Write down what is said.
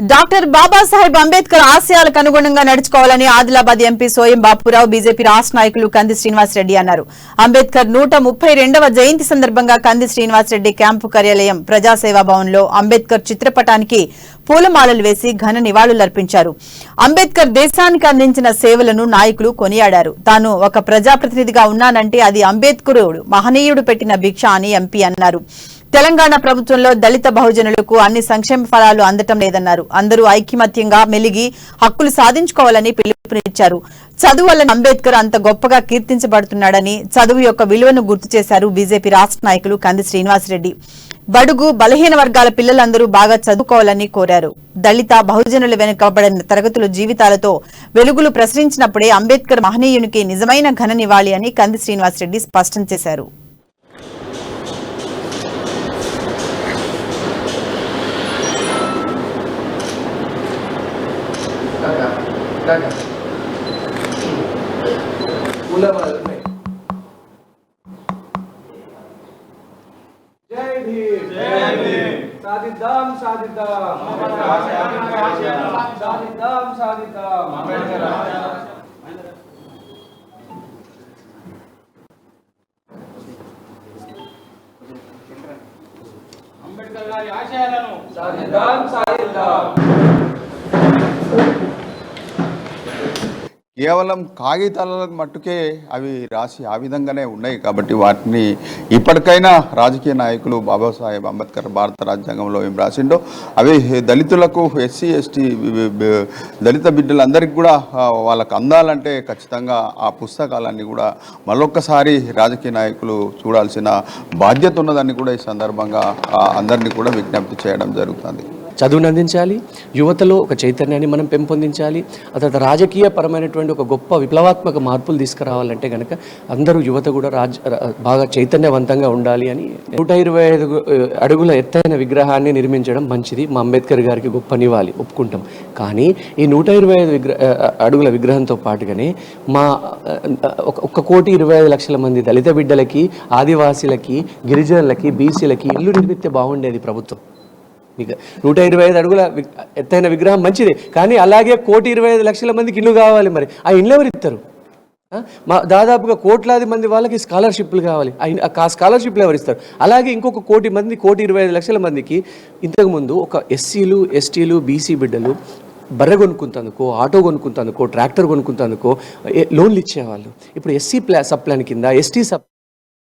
Doctor Babasaheb Ambedkar ఆశయాలకు అనుగుణంగా నడుచుకోవాలని Adilabad MP Soyam Bapurao BJP రాష్ట్ర నాయకులు కంది శ్రీనివాసరెడ్డి అన్నారు. అంబేద్కర్ 132వ జయంతి సందర్భంగా కంది శ్రీనివాసరెడ్డి క్యాంపు కార్యాలయం ప్రజాసేవా భవన్లో అంబేద్కర్ చిత్రపటానికి పూలమాలలు వేసి ఘన నివాళులర్పించారు. అంబేద్కర్ దేశానికి అందించిన సేవలను నాయకులు కొనియాడారు. తాను ఒక ప్రజాప్రతినిధిగా ఉన్నానంటే అది అంబేద్కరుడు మహనీయుడు పెట్టిన భిక్ష అని ఎంపీ అన్నారు. తెలంగాణ ప్రభుత్వంలో దళిత బహుజనులకు అన్ని సంక్షేమ ఫలాలు అందటం లేదన్నారు. అందరూ ఐకమత్యంగా మెలిగి హక్కులు సాధించుకోవాలని పిలుపునిచ్చారు. చదువు వల్ల అంబేద్కర్ అంత గొప్పగా కీర్తించబడుతున్నాడని చదువు యొక్క విలువను గుర్తు చేశారు బీజేపీ రాష్ట్ర నాయకులు కంది శ్రీనివాసరెడ్డి. బడుగు బలహీన వర్గాల పిల్లలందరూ బాగా చదువుకోవాలని కోరారు. దళిత బహుజనుల వెనుకబడిన తరగతుల జీవితాలతో వెలుగులు ప్రసరించినప్పుడే అంబేద్కర్ మహనీయునికి నిజమైన ఘన నివాళి అని కంది శ్రీనివాసరెడ్డి స్పష్టం చేశారు. जय भीम साधिद्दाम साधिद्दाम साधिद्दाम साधिद्दाम अंबेडकर गारी आशयाలను साधिद्दाम साधिद्दाम కేవలం కాగితాలకు మట్టుకే అవి రాసి ఆ విధంగానే ఉన్నాయి. కాబట్టి వాటిని ఇప్పటికైనా రాజకీయ నాయకులు బాబాసాహెబ్ అంబేద్కర్ భారత రాజ్యాంగంలో ఏం రాసిండో అవి దళితులకు ఎస్సీ ఎస్టీ దళిత బిడ్డలందరికీ కూడా వాళ్ళకు అందాలంటే ఖచ్చితంగా ఆ పుస్తకాలన్నీ కూడా మరొక్కసారి రాజకీయ నాయకులు చూడాల్సిన బాధ్యత ఉన్నదని కూడా ఈ సందర్భంగా అందరినీ కూడా విజ్ఞప్తి చేయడం జరుగుతుంది. చదువును అందించాలి, యువతలో ఒక చైతన్యాన్ని మనం పెంపొందించాలి. ఆ తర్వాత రాజకీయ పరమైనటువంటి ఒక గొప్ప విప్లవాత్మక మార్పులు తీసుకురావాలంటే కనుక అందరూ యువత కూడా బాగా చైతన్యవంతంగా ఉండాలి అని 125 అడుగుల ఎత్తైన విగ్రహాన్ని నిర్మించడం మంచిది, మా అంబేద్కర్ గారికి గొప్ప నివాళి ఒప్పుకుంటాం. కానీ ఈ 125 అడుగుల విగ్రహంతో పాటుగానే మా 1,25,00,000 మంది దళిత బిడ్డలకి, ఆదివాసీలకి, గిరిజనులకి, బీసీలకి ఇల్లు నిర్మిస్తే బాగుండేది ప్రభుత్వం. మీకు 125 అడుగుల ఎత్తైన విగ్రహం మంచిదే, కానీ అలాగే 1,25,00,000 మందికి ఇల్లు కావాలి. మరి ఆ ఇల్లు ఎవరు ఇస్తారు? దాదాపుగా కోట్లాది మంది వాళ్ళకి స్కాలర్షిప్లు కావాలి. ఆ స్కాలర్షిప్లు ఎవరు ఇస్తారు? అలాగే ఇంకొక 1,00,000 మంది 1,25,00,000 మందికి ఇంతకుముందు ఒక ఎస్సీలు, ఎస్టీలు, బీసీ బిడ్డలు బర్రె కొనుక్కుంటందుకో, ఆటో కొనుక్కుంటందుకో, ట్రాక్టర్ కొనుక్కుంటందుకో లోన్లు ఇచ్చేవాళ్ళు. ఇప్పుడు ఎస్సీ సబ్ ప్లాన్ కింద, ఎస్టీ సబ్